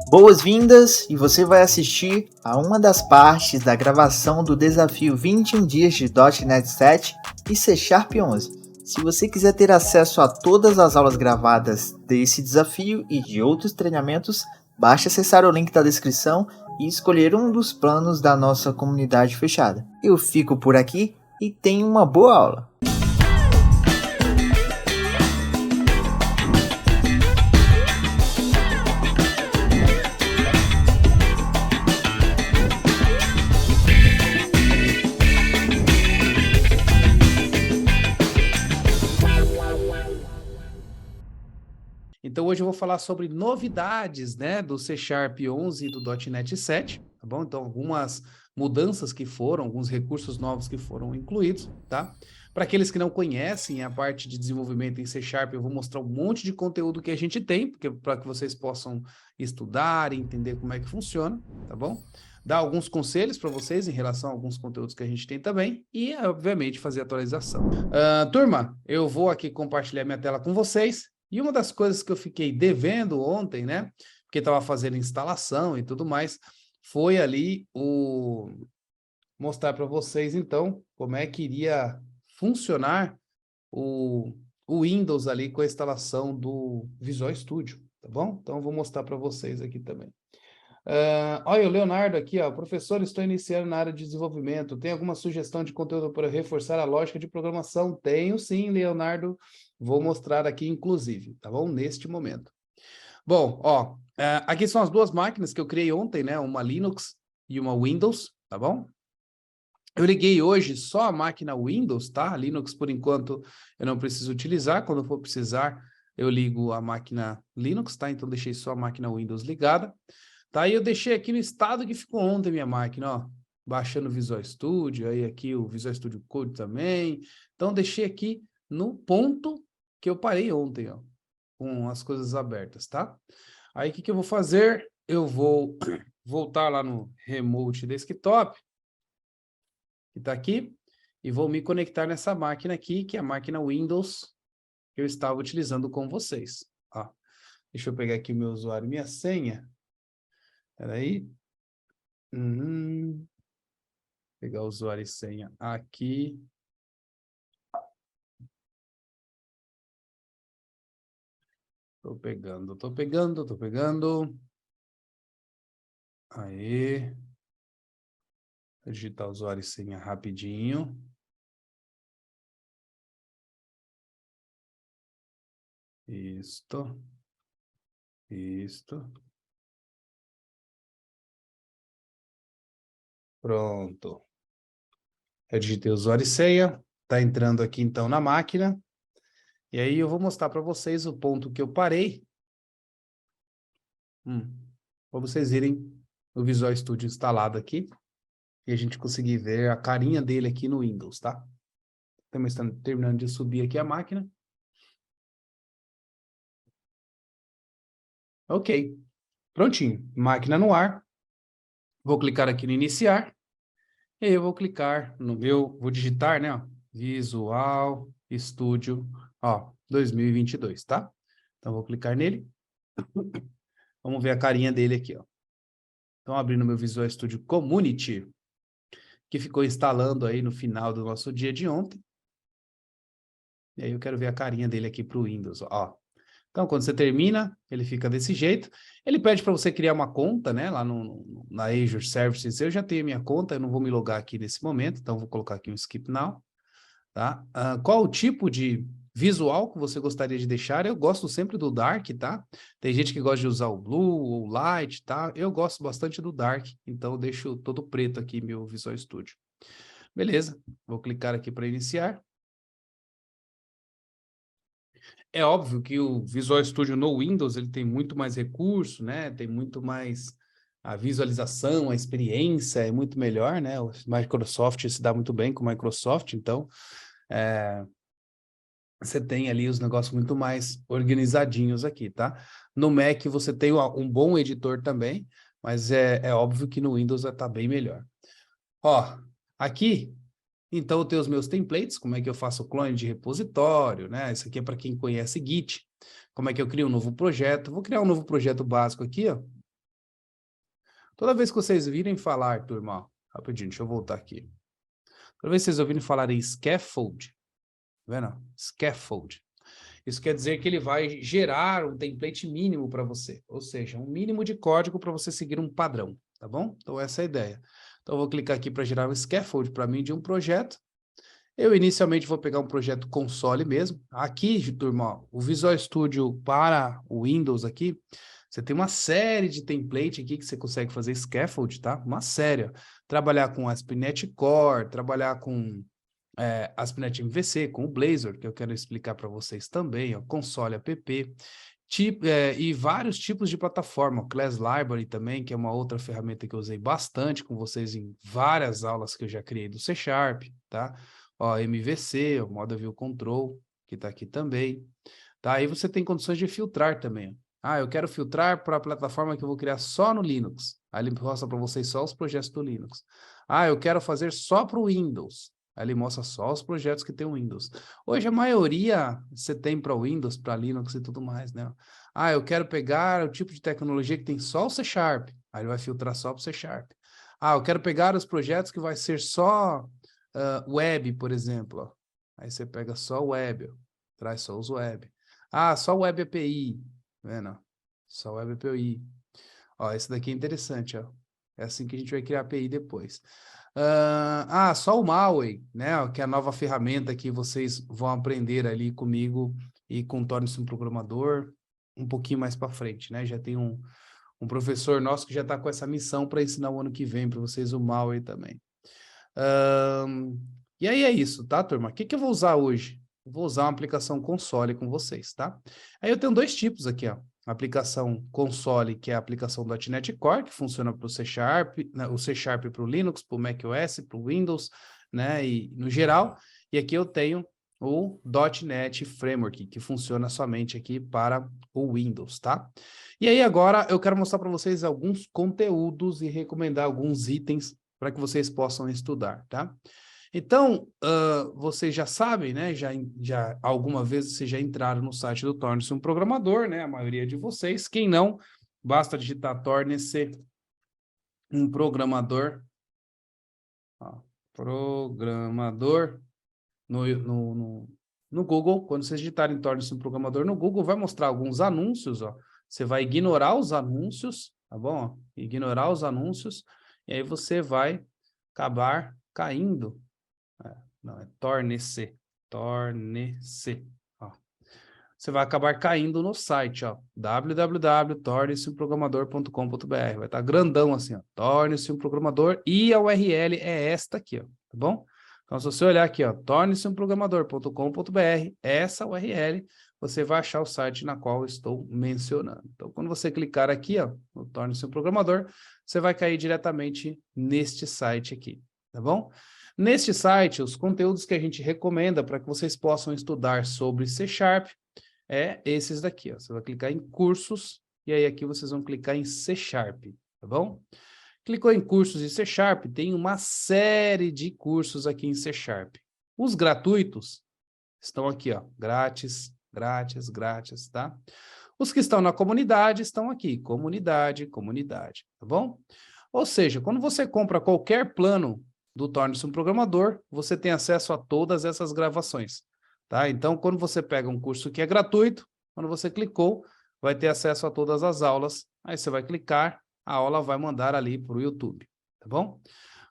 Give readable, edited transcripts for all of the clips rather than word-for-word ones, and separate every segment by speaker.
Speaker 1: Boas-vindas, e você vai assistir a uma das partes da gravação do desafio 21 dias de .NET 7 e C Sharp 11. Se você quiser ter acesso a todas as aulas gravadas desse desafio e de outros treinamentos, basta acessar o link da descrição e escolher um dos planos da nossa comunidade fechada. Eu fico por aqui e tenha uma boa aula!
Speaker 2: Então, hoje eu vou falar sobre novidades, né, do C Sharp 11 e do .NET 7, tá bom? Então, algumas mudanças que foram, alguns recursos novos que foram incluídos, tá? Para aqueles que não conhecem a parte de desenvolvimento em C Sharp, eu vou mostrar um monte de conteúdo que a gente tem, para que vocês possam estudar e entender como é que funciona, tá bom? Dar alguns conselhos para vocês em relação a alguns conteúdos que a gente tem também e, obviamente, fazer atualização. Turma, eu vou aqui compartilhar minha tela com vocês. E uma das coisas que eu fiquei devendo ontem, né, porque estava fazendo instalação e tudo mais, foi ali mostrar para vocês, então, como é que iria funcionar o Windows ali com a instalação do Visual Studio, tá bom? Então, eu vou mostrar para vocês aqui também. Olha, o Leonardo aqui, ó, professor, estou iniciando na área de desenvolvimento, tem alguma sugestão de conteúdo para reforçar a lógica de programação? Tenho sim, Leonardo, vou mostrar aqui, inclusive, tá bom? Neste momento. Bom, ó, aqui são as duas máquinas que eu criei ontem, né? Uma Linux e uma Windows, tá bom? Eu liguei hoje só a máquina Windows, tá? A Linux, por enquanto, eu não preciso utilizar, quando eu for precisar, eu ligo a máquina Linux, tá? Então, deixei só a máquina Windows ligada. Tá, e eu deixei aqui no estado que ficou ontem minha máquina, ó, baixando o Visual Studio, aí aqui o Visual Studio Code também. Então, deixei aqui no ponto que eu parei ontem, ó, com as coisas abertas, tá? Aí, o que eu vou fazer? Eu vou voltar lá no Remote Desktop, que tá aqui, e vou me conectar nessa máquina aqui, que é a máquina Windows que eu estava utilizando com vocês, ó. Deixa eu pegar aqui meu usuário e minha senha. Espera aí. Pegar o usuário e senha aqui. Tô pegando. Aí. Vou digitar usuário e senha rapidinho. Isto. Pronto. Eu digitei usuário e senha. Tá entrando aqui então na máquina. E aí eu vou mostrar para vocês o ponto que eu parei. Para vocês verem o Visual Studio instalado aqui. E a gente conseguir ver a carinha dele aqui no Windows, tá? Estamos terminando de subir aqui a máquina. Ok. Prontinho. Máquina no ar. Vou clicar aqui no iniciar. E aí eu vou clicar no meu, vou digitar, né, ó, Visual Studio, ó, 2022, tá? Então, vou clicar nele. Vamos ver a carinha dele aqui, ó. Então, abrindo meu Visual Studio Community, que ficou instalando aí no final do nosso dia de ontem. E aí eu quero ver a carinha dele aqui para o Windows, ó. Então, quando você termina, ele fica desse jeito. Ele pede para você criar uma conta, né, lá na Azure Services. Eu já tenho minha conta, eu não vou me logar aqui nesse momento, então vou colocar aqui um Skip Now, tá? Qual o tipo de visual que você gostaria de deixar? Eu gosto sempre do Dark, tá? Tem gente que gosta de usar o Blue ou Light, tá? Eu gosto bastante do Dark, então eu deixo todo preto aqui meu Visual Studio. Beleza, vou clicar aqui para iniciar. É óbvio que o Visual Studio no Windows ele tem muito mais recurso, né? Tem muito mais a visualização, a experiência é muito melhor, né? O Microsoft se dá muito bem com o Microsoft, então você tem ali os negócios muito mais organizadinhos aqui, tá? No Mac você tem um bom editor também, mas é óbvio que no Windows está bem melhor. Ó, aqui então, eu tenho os meus templates, como é que eu faço o clone de repositório, né? Isso aqui é para quem conhece Git. Como é que eu crio um novo projeto? Vou criar um novo projeto básico aqui, ó. Toda vez que vocês virem falar, turma, ó, rapidinho, deixa eu voltar aqui. Toda vez que vocês ouvirem falar em scaffold, tá vendo? Scaffold. Isso quer dizer que ele vai gerar um template mínimo para você, ou seja, um mínimo de código para você seguir um padrão, tá bom? Então essa é a ideia. Então eu vou clicar aqui para gerar um scaffold para mim de um projeto. Eu inicialmente vou pegar um projeto console mesmo. Aqui, turma, ó, o Visual Studio para o Windows aqui, você tem uma série de template aqui que você consegue fazer scaffold, tá? Uma série. Ó. Trabalhar com ASP.NET Core, trabalhar com ASP.NET MVC, com o Blazor, que eu quero explicar para vocês também, ó, console app, e vários tipos de plataforma, o Class Library também, que é uma outra ferramenta que eu usei bastante com vocês em várias aulas que eu já criei do C Sharp, tá? Ó, MVC, o Model View Control, que está aqui também, tá? Aí você tem condições de filtrar também. Ah, eu quero filtrar para a plataforma que eu vou criar só no Linux. Aí ele mostra para vocês só os projetos do Linux. Ah, eu quero fazer só para o Windows. Aí ele mostra só os projetos que tem o Windows. Hoje a maioria você tem para Windows, para Linux e tudo mais, né? Ah, eu quero pegar o tipo de tecnologia que tem só o C Sharp. Aí ele vai filtrar só para o C Sharp. Ah, eu quero pegar os projetos que vai ser só web, por exemplo. Ó. Aí você pega só web, ó. Traz só os web. Ah, só web API. Tá vendo? Só web API. Ó, esse daqui é interessante, ó. É assim que a gente vai criar API depois. Só o Maui, né? Que é a nova ferramenta que vocês vão aprender ali comigo e com o Torne-se um Programador um pouquinho mais para frente, né? Já tem um professor nosso que já está com essa missão para ensinar o ano que vem para vocês o Maui também. E aí é isso, tá, turma? O que que eu vou usar hoje? Eu vou usar uma aplicação console com vocês, tá? Aí eu tenho dois tipos aqui, ó. A aplicação console, que é a aplicação .NET Core, que funciona para o C Sharp, né, o C Sharp para o Linux, para o macOS, para o Windows, né, e no geral. E aqui eu tenho o .NET Framework, que funciona somente aqui para o Windows, tá? E aí agora eu quero mostrar para vocês alguns conteúdos e recomendar alguns itens para que vocês possam estudar, tá? Então, vocês já sabem, né? Já alguma vez vocês já entraram no site do Torne-se um Programador, né? A maioria de vocês. Quem não, basta digitar Torne-se um Programador. Ó, programador no Google. Quando vocês digitarem Torne-se um Programador no Google, vai mostrar alguns anúncios, ó. Você vai ignorar os anúncios, tá bom? Ó, ignorar os anúncios, e aí você vai acabar caindo. Não, é torne-se. Torne-se. Ó. Você vai acabar caindo no site, ó. www.torneseuprogramador.com.br. Vai estar grandão assim, ó. Torne-se um programador e a URL é esta aqui, ó. Tá bom? Então, se você olhar aqui, ó, torneseuprogramador.com.br, essa URL, você vai achar o site na qual eu estou mencionando. Então, quando você clicar aqui, ó, no Torne-se um Programador, você vai cair diretamente neste site aqui, tá bom? Neste site, os conteúdos que a gente recomenda para que vocês possam estudar sobre C Sharp é esses daqui, ó. Você vai clicar em cursos e aí aqui vocês vão clicar em C Sharp, tá bom? Clicou em cursos de C Sharp, tem uma série de cursos aqui em C Sharp. Os gratuitos estão aqui, ó, grátis, grátis, grátis, tá? Os que estão na comunidade estão aqui, comunidade, comunidade, tá bom? Ou seja, quando você compra qualquer plano do Torne-se um Programador, você tem acesso a todas essas gravações, tá? Então, quando você pega um curso que é gratuito, quando você clicou, vai ter acesso a todas as aulas, aí você vai clicar, a aula vai mandar ali para o YouTube, tá bom?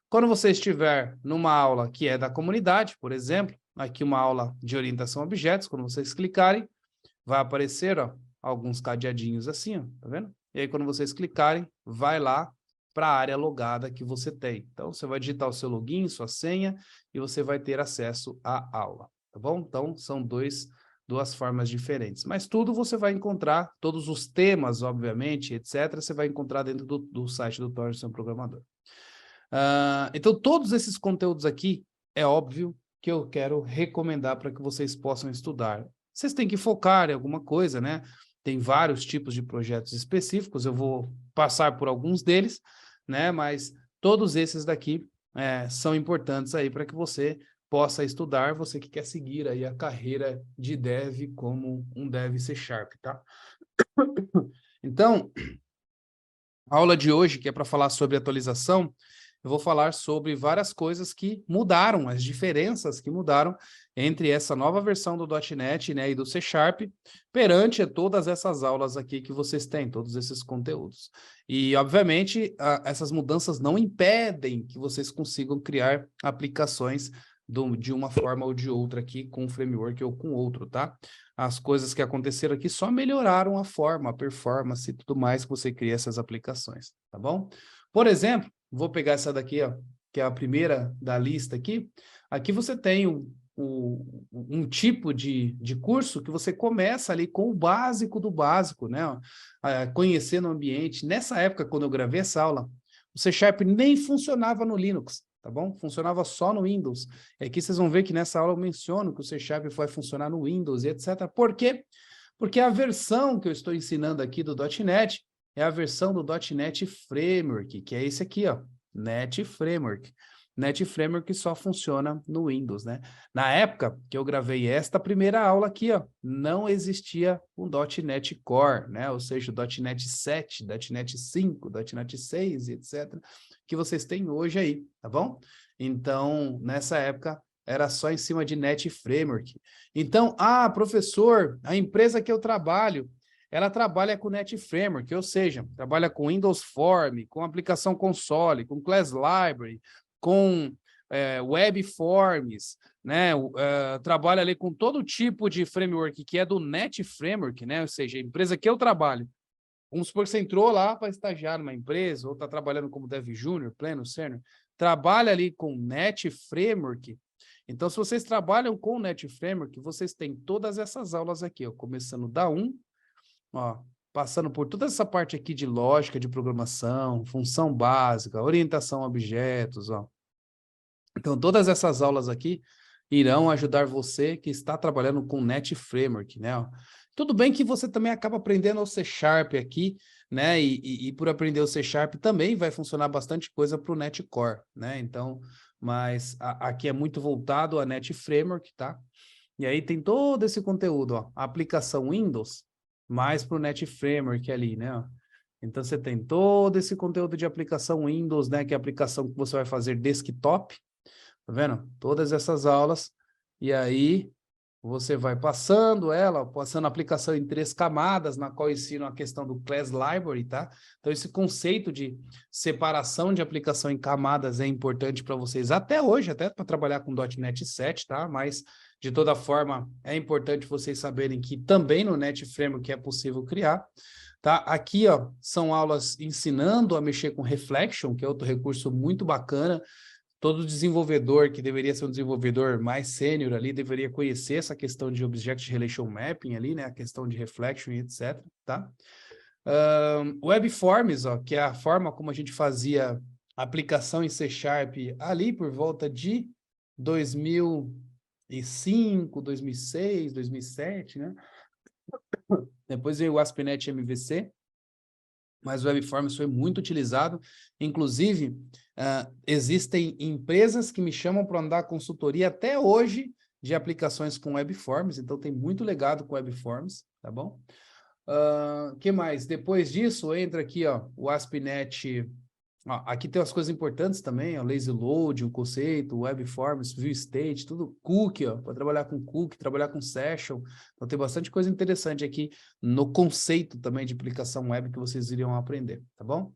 Speaker 2: Quando você estiver numa aula que é da comunidade, por exemplo, aqui uma aula de orientação a objetos, quando vocês clicarem, vai aparecer, ó, alguns cadeadinhos assim, ó, tá vendo? E aí, quando vocês clicarem, vai lá para a área logada que você tem. Então, você vai digitar o seu login, sua senha, e você vai ter acesso à aula, tá bom? Então, são duas formas diferentes. Mas tudo você vai encontrar, todos os temas, obviamente, etc., você vai encontrar dentro do site do Torne-se um Programador. Então, todos esses conteúdos aqui, é óbvio que eu quero recomendar para que vocês possam estudar. Vocês têm que focar em alguma coisa, né? Tem vários tipos de projetos específicos, eu vou passar por alguns deles, né? Mas todos esses daqui são importantes aí para que você possa estudar, você que quer seguir aí a carreira de dev como um dev C Sharp, tá? Então, A aula de hoje, que é para falar sobre atualização, eu vou falar sobre várias coisas que mudaram, as diferenças que mudaram entre essa nova versão do .NET, né, e do C Sharp, perante todas essas aulas aqui que vocês têm, todos esses conteúdos. E, obviamente, essas mudanças não impedem que vocês consigam criar aplicações de uma forma ou de outra aqui, com um framework ou com outro, tá? As coisas que aconteceram aqui só melhoraram a forma, a performance e tudo mais que você cria essas aplicações, tá bom? Por exemplo, vou pegar essa daqui, ó, que é a primeira da lista aqui. Aqui você tem um tipo de curso que você começa ali com o básico do básico, né? Conhecendo o ambiente. Nessa época, quando eu gravei essa aula, o C Sharp nem funcionava no Linux, tá bom? Funcionava só no Windows. E aqui vocês vão ver que nessa aula eu menciono que o C Sharp vai funcionar no Windows e etc. Por quê? Porque a versão que eu estou ensinando aqui do .NET é a versão do .NET Framework, que é esse aqui, ó, NET Framework. NET Framework só funciona no Windows, né? Na época que eu gravei esta primeira aula aqui, ó, não existia o .NET Core, né? Ou seja, o .NET 7, .NET 5, .NET 6, etc., que vocês têm hoje aí, tá bom? Então, nessa época, era só em cima de NET Framework. Então, professor, a empresa que eu trabalho, ela trabalha com NET Framework, ou seja, trabalha com Windows Form, com aplicação console, com Class Library, com Web Forms, né? Trabalha ali com todo tipo de framework que é do NET Framework, né? Ou seja, a empresa que eu trabalho. Vamos supor que você entrou lá para estagiar numa empresa, ou está trabalhando como Dev Júnior, Pleno, Sênior, trabalha ali com NET Framework. Então, se vocês trabalham com o NET Framework, vocês têm todas essas aulas aqui, ó, começando da 1, ó, passando por toda essa parte aqui de lógica de programação, função básica, orientação a objetos, ó. Então, todas essas aulas aqui irão ajudar você que está trabalhando com NET Framework, né? Ó. Tudo bem que você também acaba aprendendo o C Sharp aqui, né? E por aprender o C Sharp também vai funcionar bastante coisa para o NET Core, né? Então, mas aqui é muito voltado a NET Framework, tá? E aí tem todo esse conteúdo, ó, a aplicação Windows, mais para o NET Framework ali, né? Ó. Então, você tem todo esse conteúdo de aplicação Windows, né? Que é a aplicação que você vai fazer desktop, tá vendo? Todas essas aulas, e aí você vai passando passando a aplicação em 3 camadas, na qual eu ensino a questão do Class Library, tá? Então, esse conceito de separação de aplicação em camadas é importante para vocês até hoje, até para trabalhar com .NET 7, tá? Mas, de toda forma, é importante vocês saberem que também no NET Framework é possível criar. Tá? Aqui, ó, são aulas ensinando a mexer com Reflection, que é outro recurso muito bacana. Todo desenvolvedor que deveria ser um desenvolvedor mais sênior ali, deveria conhecer essa questão de Object Relation Mapping ali, né? A questão de Reflection e etc, tá? Web Forms, ó, que é a forma como a gente fazia aplicação em C Sharp ali por volta de 2005, 2006, 2007, né? Depois veio o ASP.NET MVC, mas o WebForms foi muito utilizado. Inclusive, existem empresas que me chamam para dar consultoria até hoje de aplicações com WebForms, então tem muito legado com WebForms, tá bom? Que mais? Depois disso, entra aqui, ó, o ASP.NET. Ó, aqui tem as coisas importantes também, ó, Lazy Load, o conceito, WebForms, ViewState, tudo cookie, ó, para trabalhar com cookie, trabalhar com session. Então tem bastante coisa interessante aqui no conceito também de aplicação web que vocês iriam aprender, tá bom?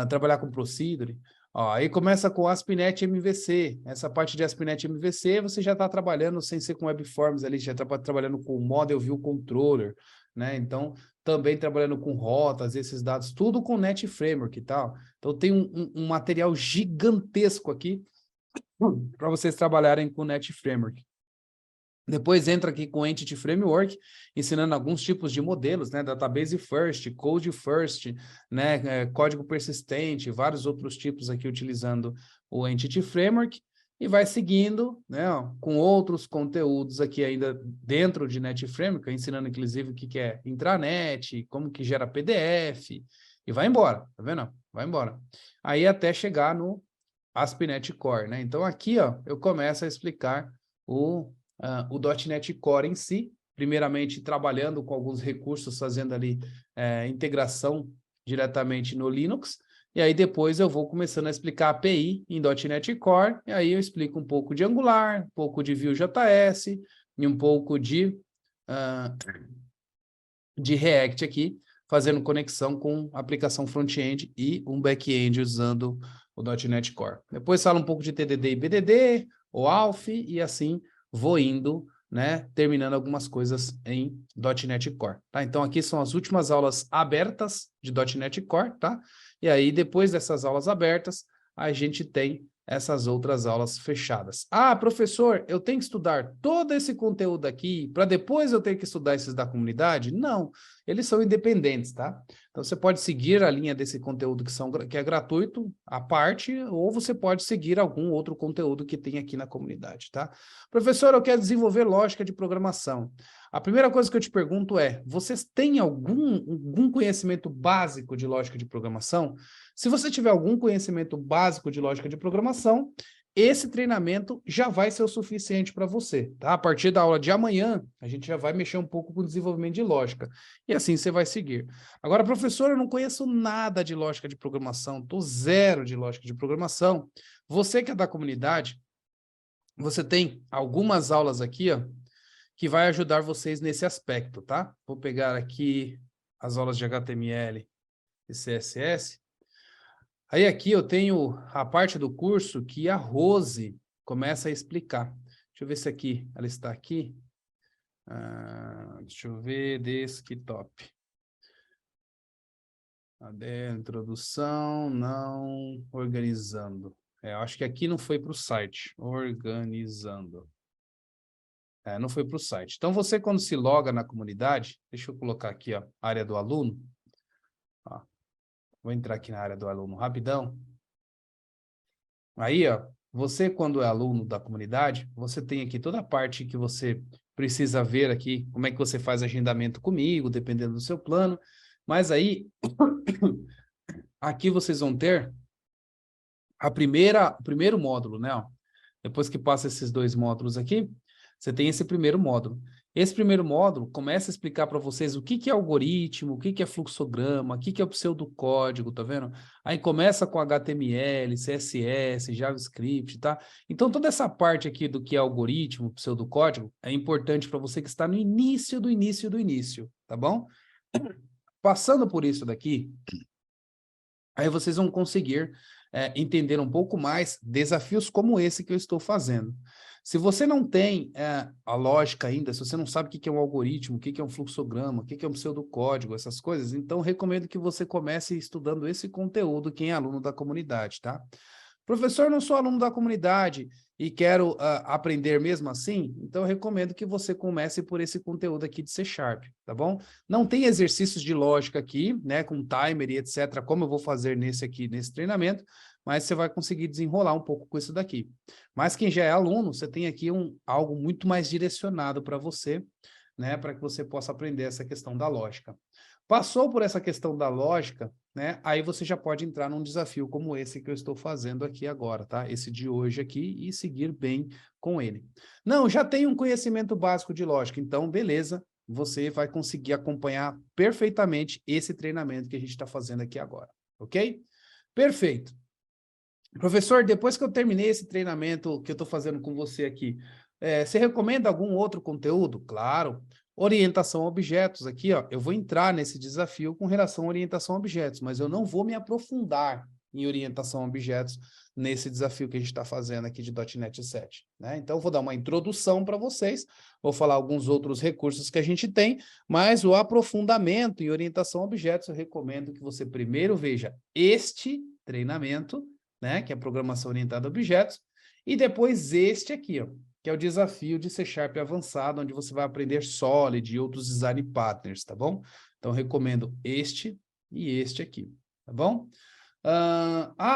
Speaker 2: Trabalhar com Procedure. Ó, aí começa com ASP.NET MVC. Essa parte de ASP.NET MVC você já está trabalhando sem ser com WebForms ali, já está trabalhando com Model View Controller, né? Então, também trabalhando com rotas, esses dados, tudo com NET Framework e tal. Então, tem um material gigantesco aqui para vocês trabalharem com NET Framework. Depois entra aqui com Entity Framework, ensinando alguns tipos de modelos, né? Database First, Code First, né? Código persistente, vários outros tipos aqui utilizando o Entity Framework. E vai seguindo, né, ó, com outros conteúdos aqui ainda dentro de NET Framework, ensinando inclusive o que é intranet, como que gera PDF, e vai embora, tá vendo? Vai embora. Aí até chegar no ASP.NET Core, né? Então aqui, ó, eu começo a explicar o .NET Core em si, primeiramente trabalhando com alguns recursos, fazendo ali integração diretamente no Linux, e aí depois eu vou começando a explicar API em .NET Core, e aí eu explico um pouco de Angular, um pouco de Vue.js e um pouco de React aqui, fazendo conexão com aplicação front-end e um back-end usando o .NET Core. Depois falo um pouco de TDD e BDD, o ALF, e assim vou indo, né, terminando algumas coisas em .NET Core, tá? Então aqui são as últimas aulas abertas de .NET Core, tá? E aí depois dessas aulas abertas, a gente tem essas outras aulas fechadas. Ah, professor, eu tenho que estudar todo esse conteúdo aqui para depois eu ter que estudar esses da comunidade? Não, eles são independentes, tá? Então você pode seguir a linha desse conteúdo que é gratuito, à parte, ou você pode seguir algum outro conteúdo que tem aqui na comunidade, tá? Professor, eu quero desenvolver lógica de programação. A primeira coisa que eu te pergunto é, vocês têm algum conhecimento básico de lógica de programação? Se você tiver algum conhecimento básico de lógica de programação, esse treinamento já vai ser o suficiente para você, tá? A partir da aula de amanhã, a gente já vai mexer um pouco com o desenvolvimento de lógica. E assim você vai seguir. Agora, professor, eu não conheço nada de lógica de programação, estou zero de lógica de programação. Você que é da comunidade, você tem algumas aulas aqui, ó, que vai ajudar vocês nesse aspecto, tá? Vou pegar aqui as aulas de HTML e CSS. Aí aqui eu tenho a parte do curso que a Rose começa a explicar. Deixa eu ver se aqui, ela está aqui. Deixa eu ver, desktop. Cadê a introdução? Não, organizando. Eu acho que aqui não foi para o site. Organizando. Não foi para o site. Então, você quando se loga na comunidade, deixa eu colocar aqui, ó, área do aluno. Ó, vou entrar aqui na área do aluno rapidão. Aí, ó, você quando é aluno da comunidade, você tem aqui toda a parte que você precisa ver aqui, como é que você faz agendamento comigo, dependendo do seu plano. Mas aí, aqui vocês vão ter o primeiro módulo, né? Ó. Depois que passa esses dois módulos aqui, você tem esse primeiro módulo. Esse primeiro módulo começa a explicar para vocês o que é algoritmo, o que é fluxograma, o que é o pseudocódigo, tá vendo? Aí começa com HTML, CSS, JavaScript, tá? Então, toda essa parte aqui do que é algoritmo, pseudocódigo, é importante para você que está no início do início do início, tá bom? Passando por isso daqui, aí vocês vão conseguir entender um pouco mais desafios como esse que eu estou fazendo. Se você não tem a lógica ainda, se você não sabe o que é um algoritmo, o que é um fluxograma, o que é um pseudocódigo, essas coisas, então recomendo que você comece estudando esse conteúdo, quem é aluno da comunidade, tá? Professor, não sou aluno da comunidade e quero aprender mesmo assim, então eu recomendo que você comece por esse conteúdo aqui de C#, tá bom? Não tem exercícios de lógica aqui, né, com timer e etc, como eu vou fazer nesse treinamento, mas você vai conseguir desenrolar um pouco com isso daqui. Mas quem já é aluno, você tem aqui algo muito mais direcionado para você, né, para que você possa aprender essa questão da lógica. Passou por essa questão da lógica, né? Aí você já pode entrar num desafio como esse que eu estou fazendo aqui agora, tá? Esse de hoje aqui e seguir bem com ele. Não, já tenho um conhecimento básico de lógica, então beleza, você vai conseguir acompanhar perfeitamente esse treinamento que a gente está fazendo aqui agora, ok? Perfeito. Professor, depois que eu terminei esse treinamento que eu estou fazendo com você aqui, você recomenda algum outro conteúdo? Claro. Orientação a objetos aqui, ó, eu vou entrar nesse desafio com relação à orientação a objetos, mas eu não vou me aprofundar em orientação a objetos nesse desafio que a gente está fazendo aqui de .NET 7, né? Então, eu vou dar uma introdução para vocês, vou falar alguns outros recursos que a gente tem, mas o aprofundamento em orientação a objetos, eu recomendo que você primeiro veja este treinamento, né, que é programação orientada a objetos, e depois este aqui, ó, que é o desafio de C# avançado, onde você vai aprender Solid e outros design patterns, tá bom? Então, recomendo este e este aqui, tá bom?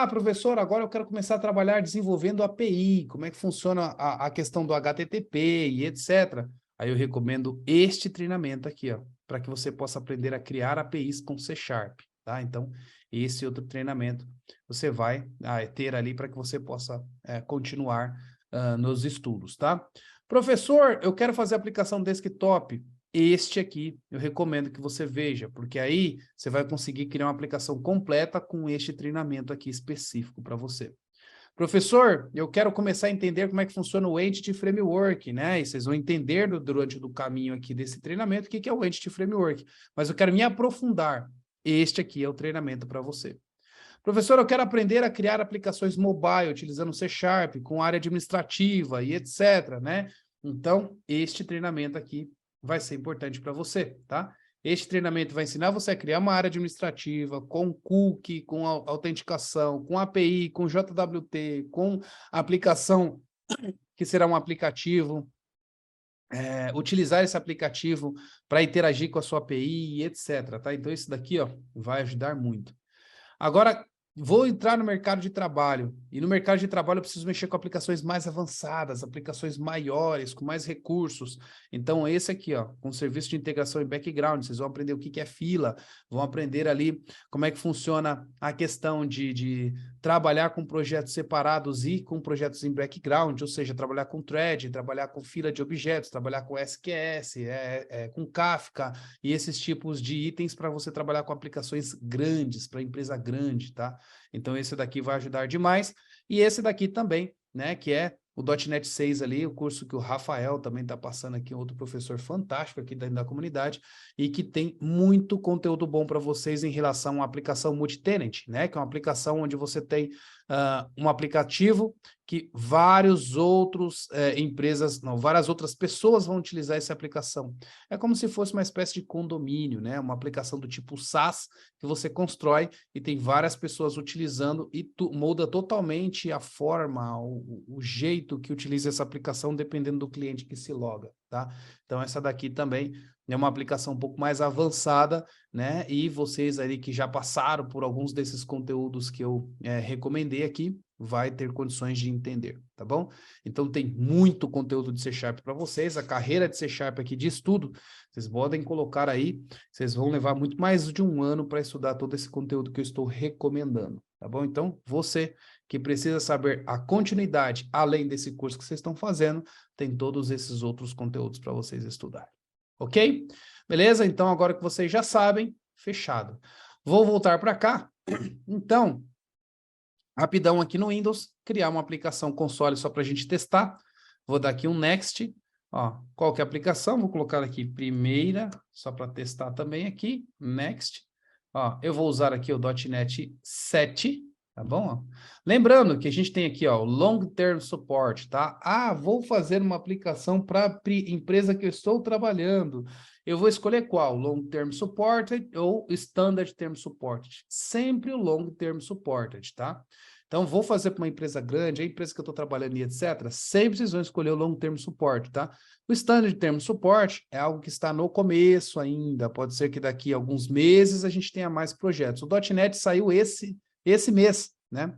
Speaker 2: Professor, agora eu quero começar a trabalhar desenvolvendo API, como é que funciona a questão do HTTP e etc. Aí eu recomendo este treinamento aqui, ó, para que você possa aprender a criar APIs com C#, tá? Então, esse outro treinamento você vai ter ali para que você possa continuar nos estudos, tá? Professor, eu quero fazer aplicação desktop. este aqui eu recomendo que você veja, porque aí você vai conseguir criar uma aplicação completa com este treinamento aqui específico para você. Professor, eu quero começar a entender como é que funciona o Entity Framework, né? E vocês vão entender durante o caminho aqui desse treinamento o que é o Entity Framework. Mas eu quero me aprofundar. Este aqui é o treinamento para você. Professor, eu quero aprender a criar aplicações mobile utilizando C#, com área administrativa e etc, né? Então, este treinamento aqui vai ser importante para você, tá? Este treinamento vai ensinar você a criar uma área administrativa com cookie, com autenticação, com API, com JWT, com aplicação que será um aplicativo, utilizar esse aplicativo para interagir com a sua API, etc, tá? Então, isso daqui, ó, vai ajudar muito. Agora, vou entrar no mercado de trabalho, e no mercado de trabalho eu preciso mexer com aplicações mais avançadas, aplicações maiores, com mais recursos. Então, esse aqui, ó, com serviço de integração e background, vocês vão aprender o que é fila, vão aprender ali como é que funciona a questão de trabalhar com projetos separados e com projetos em background, ou seja, trabalhar com thread, trabalhar com fila de objetos, trabalhar com SQS, com Kafka, e esses tipos de itens para você trabalhar com aplicações grandes, para empresa grande, tá? Então, esse daqui vai ajudar demais. E esse daqui também, né, que é o .NET 6 ali, o curso que o Rafael também está passando aqui, outro professor fantástico aqui dentro da comunidade, e que tem muito conteúdo bom para vocês em relação a uma aplicação multi-tenant, né, que é uma aplicação onde você tem um aplicativo que várias outras pessoas vão utilizar essa aplicação. É como se fosse uma espécie de condomínio, né, uma aplicação do tipo SaaS, que você constrói e tem várias pessoas utilizando e muda totalmente a forma, o jeito que utiliza essa aplicação, dependendo do cliente que se loga, tá? Então, essa daqui também é uma aplicação um pouco mais avançada, né? E vocês aí que já passaram por alguns desses conteúdos que eu recomendei aqui, vai ter condições de entender, tá bom? Então, tem muito conteúdo de C# para vocês, a carreira de C# aqui de estudo, vocês podem colocar aí, vocês vão levar muito mais de um ano para estudar todo esse conteúdo que eu estou recomendando, tá bom? Então, você que precisa saber a continuidade, além desse curso que vocês estão fazendo, tem todos esses outros conteúdos para vocês estudarem. Ok? Beleza? Então, agora que vocês já sabem, fechado. Vou voltar para cá. Então, rapidão aqui no Windows, criar uma aplicação console só para a gente testar. Vou dar aqui um Next. Ó, qual que é a aplicação? Vou colocar aqui primeira, só para testar também aqui. Next. Ó, eu vou usar aqui o .NET 7, tá bom? Ó. Lembrando que a gente tem aqui, ó, o Long Term Support, tá? Ah, vou fazer uma aplicação para a empresa que eu estou trabalhando. Eu vou escolher qual? Long Term Supported ou Standard Term Supported? Sempre o Long Term Supported, tá? Então, vou fazer para uma empresa grande, a empresa que eu estou trabalhando e etc., sempre vocês vão escolher o Long Term Support, tá? O Standard Term Support é algo que está no começo ainda, pode ser que daqui a alguns meses a gente tenha mais projetos. O .NET saiu esse mês, né?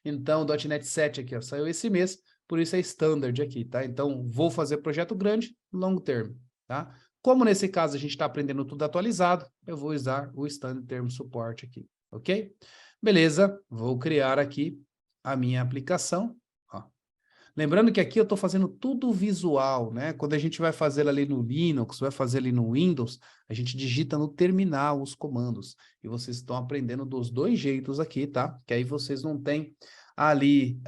Speaker 2: Então, o .NET 7 aqui, ó, saiu esse mês, por isso é Standard aqui, tá? Então, vou fazer projeto grande, Long Term, tá? Como nesse caso a gente está aprendendo tudo atualizado, eu vou usar o Standard Term Support aqui, ok? Beleza, vou criar aqui a minha aplicação. Ó. Lembrando que aqui eu estou fazendo tudo visual, né? Quando a gente vai fazer ali no Linux, vai fazer ali no Windows, a gente digita no terminal os comandos. E vocês estão aprendendo dos dois jeitos aqui, tá? Que aí vocês não têm ali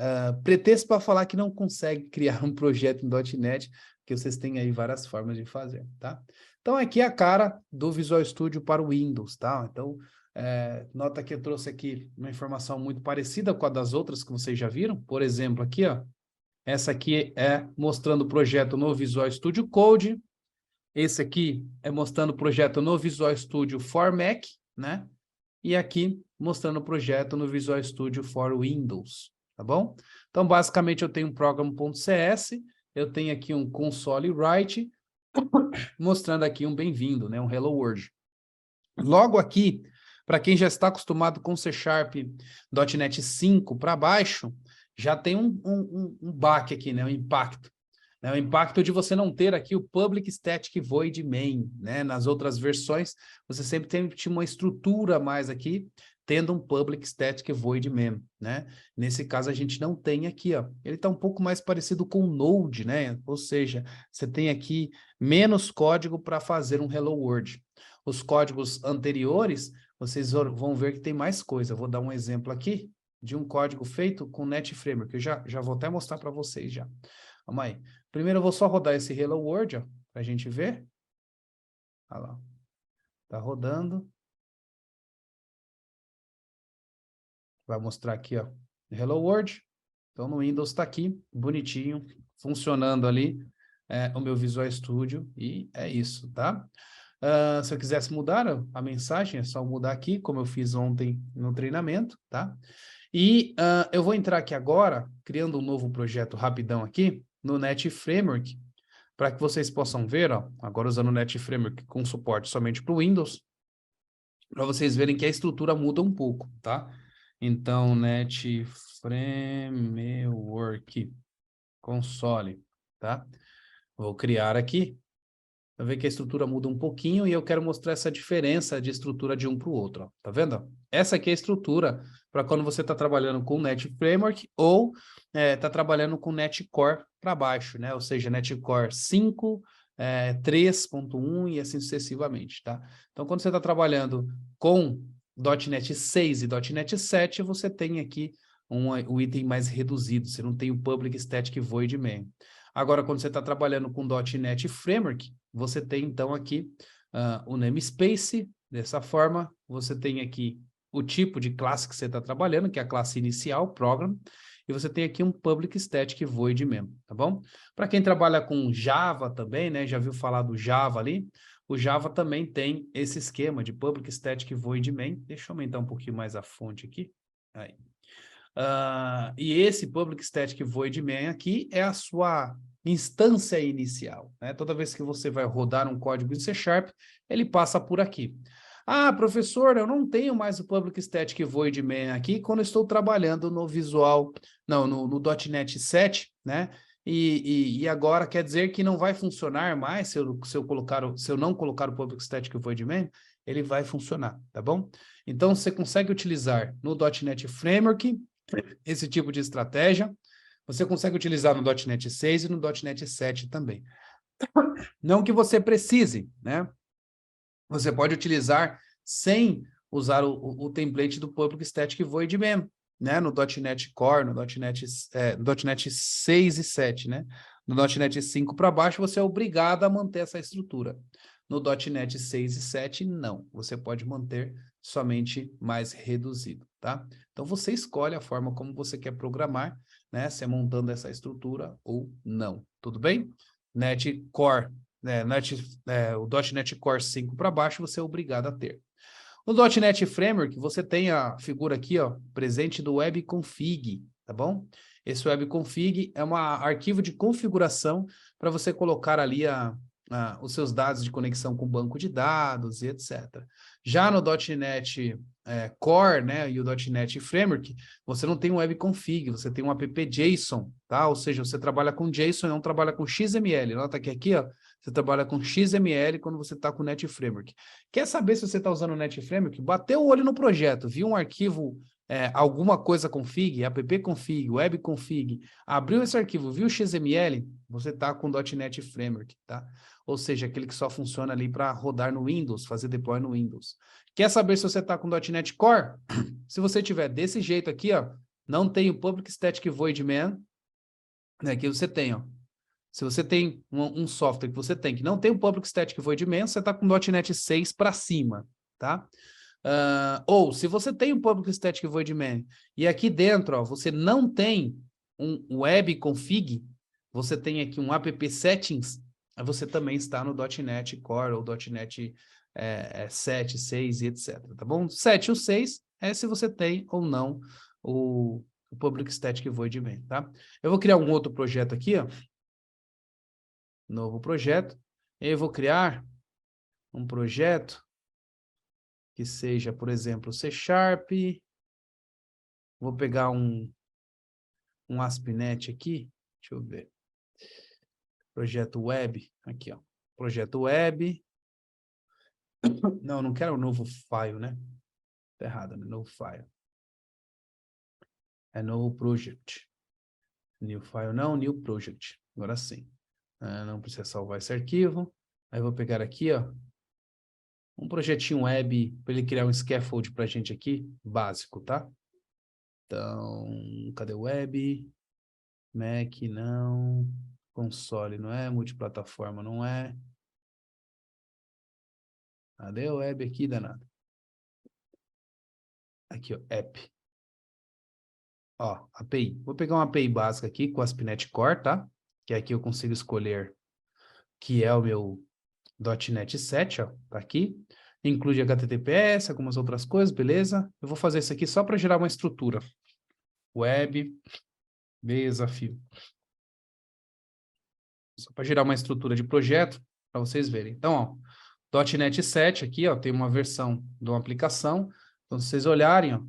Speaker 2: pretexto para falar que não consegue criar um projeto em .NET, que vocês têm aí várias formas de fazer, tá? Então, aqui é a cara do Visual Studio para o Windows, tá? Então, nota que eu trouxe aqui uma informação muito parecida com a das outras que vocês já viram. Por exemplo, aqui, ó, essa aqui é mostrando o projeto no Visual Studio Code. Esse aqui é mostrando o projeto no Visual Studio for Mac, né? E aqui mostrando o projeto no Visual Studio for Windows, tá bom? Então, basicamente, eu tenho um program.cs, eu tenho aqui um console write, mostrando aqui um bem-vindo, né? Um Hello World. Logo aqui, para quem já está acostumado com C# .NET 5 para baixo, já tem um baque aqui, né? Um impacto. Né? O impacto de você não ter aqui o Public Static Void Main, né? Nas outras versões, você sempre tem uma estrutura a mais aqui, tendo um public static void mem, né? Nesse caso a gente não tem aqui, ó. Ele está um pouco mais parecido com o Node, né? Ou seja, você tem aqui menos código para fazer um Hello World. Os códigos anteriores, vocês vão ver que tem mais coisa. Eu vou dar um exemplo aqui de um código feito com Net Framework. Eu já vou até mostrar para vocês já. Vamos aí. Primeiro eu vou só rodar esse Hello World, ó, para a gente ver. Olha lá. Tá rodando. Vai mostrar aqui, ó, Hello World. Então, no Windows está aqui, bonitinho, funcionando ali, o meu Visual Studio, e é isso, tá? Se eu quisesse mudar a mensagem, é só mudar aqui, como eu fiz ontem no treinamento, tá? E eu vou entrar aqui agora, criando um novo projeto rapidão aqui, no Net Framework, para que vocês possam ver, ó, agora usando o Net Framework com suporte somente para o Windows, para vocês verem que a estrutura muda um pouco, tá? Então, Net Framework console, tá? Vou criar aqui, para ver que a estrutura muda um pouquinho e eu quero mostrar essa diferença de estrutura de um para o outro, ó. Tá vendo? Essa aqui é a estrutura para quando você está trabalhando com Net Framework ou está trabalhando com Net Core para baixo, né? Ou seja, Net Core 5, 3.1 e assim sucessivamente, tá? Então, quando você está trabalhando com .NET 6 e .NET 7, você tem aqui um item mais reduzido, você não tem o Public Static Void Main. Agora, quando você está trabalhando com .NET Framework, você tem, então, aqui o namespace, dessa forma, você tem aqui o tipo de classe que você está trabalhando, que é a classe inicial, program, e você tem aqui um public static void mesmo, tá bom? Para quem trabalha com Java também, né, já viu falar do Java ali, o Java também tem esse esquema de public static void main. Deixa eu aumentar um pouquinho mais a fonte aqui. Aí. E esse public static void main aqui é a sua instância inicial, né? Toda vez que você vai rodar um código em C#, ele passa por aqui. Ah, professor, eu não tenho mais o public static void main aqui quando eu estou trabalhando no Visual, não, no .NET 7, né? E agora quer dizer que não vai funcionar mais se eu não colocar o public static void main, ele vai funcionar, tá bom? Então você consegue utilizar no .NET Framework esse tipo de estratégia. Você consegue utilizar no .NET 6 e no .NET 7 também. Não que você precise, né? Você pode utilizar sem usar o template do Public Static Void Mem, né? No .NET Core, no .NET 6 e 7, né? No .NET 5 para baixo, você é obrigado a manter essa estrutura. No .NET 6 e 7, não. Você pode manter somente mais reduzido, tá? Então, você escolhe a forma como você quer programar, né? Se é montando essa estrutura ou não. Tudo bem? Net Core, o .NET Core 5 para baixo, você é obrigado a ter. No .NET Framework, você tem a figura aqui, ó, presente do webconfig, tá bom? Esse webconfig é um arquivo de configuração para você colocar ali os seus dados de conexão com o banco de dados e etc. Já no .NET Core, né, e o .NET Framework, você não tem um webconfig, você tem um app.json, tá? Ou seja, você trabalha com JSON e não trabalha com XML. Nota que aqui, ó, você trabalha com XML quando você está com o Net Framework. Quer saber se você está usando o Net Framework? Bateu o olho no projeto, viu um arquivo, alguma coisa config, app.config, webconfig, abriu esse arquivo, viu o XML, você está com o .NET Framework, tá? Ou seja, aquele que só funciona ali para rodar no Windows, fazer deploy no Windows. Quer saber se você está com o .NET Core? Se você tiver desse jeito aqui, ó, não tem o Public Static Void Main, né, aqui você tem, ó. Se você tem um software que você tem que não tem o Public Static Void Main, você está com .NET 6 para cima, tá? Ou, se você tem um Public Static Void Main e aqui dentro, ó, você não tem um web config, você tem aqui um app settings, você também está no .NET Core ou .NET 7, 6 e etc, tá bom? 7 ou 6 é se você tem ou não o Public Static Void Main, tá? Eu vou criar um outro projeto aqui, ó. Novo projeto. Eu vou criar um projeto que seja, por exemplo, C#. Vou pegar um ASP.NET aqui. Deixa eu ver. Projeto web. Aqui, ó. Projeto web. Não quero um novo file, né? Tá errado, né? No file. É no project. New file não, new project. Agora sim. Não precisa salvar esse arquivo. Aí eu vou pegar aqui, ó, um projetinho web para ele criar um scaffold para a gente aqui, básico, tá? Então, cadê o web? Mac, não. Console, não é. Multiplataforma, não é. Cadê o web aqui, danado? Aqui, ó, app. Ó, API. Vou pegar uma API básica aqui com ASP.NET Core, tá? Que aqui eu consigo escolher que é o meu .NET 7, ó, tá aqui. Inclui HTTPS, algumas outras coisas, beleza? Eu vou fazer isso aqui só para gerar uma estrutura. Web, desafio. Só para gerar uma estrutura de projeto, para vocês verem. Então, ó, .NET 7 aqui, ó, tem uma versão de uma aplicação. Então, se vocês olharem, ó,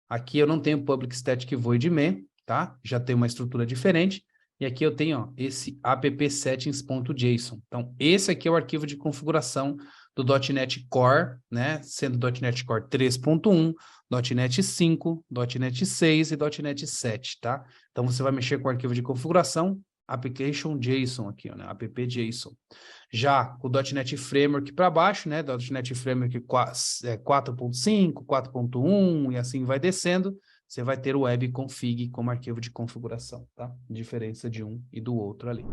Speaker 2: aqui eu não tenho Public Static Void Main, tá? Já tem uma estrutura diferente. E aqui eu tenho, ó, esse app-settings.json. Então, esse aqui é o arquivo de configuração do .NET Core, né? Sendo .NET Core 3.1, .NET 5, .NET 6 e .NET 7, tá? Então, você vai mexer com o arquivo de configuração, application JSON aqui, ó, né? app.json. Já o .NET Framework para baixo, né? .NET Framework 4.5, 4.1 e assim vai descendo, você vai ter o web config como arquivo de configuração, tá? Diferença de um e do outro ali.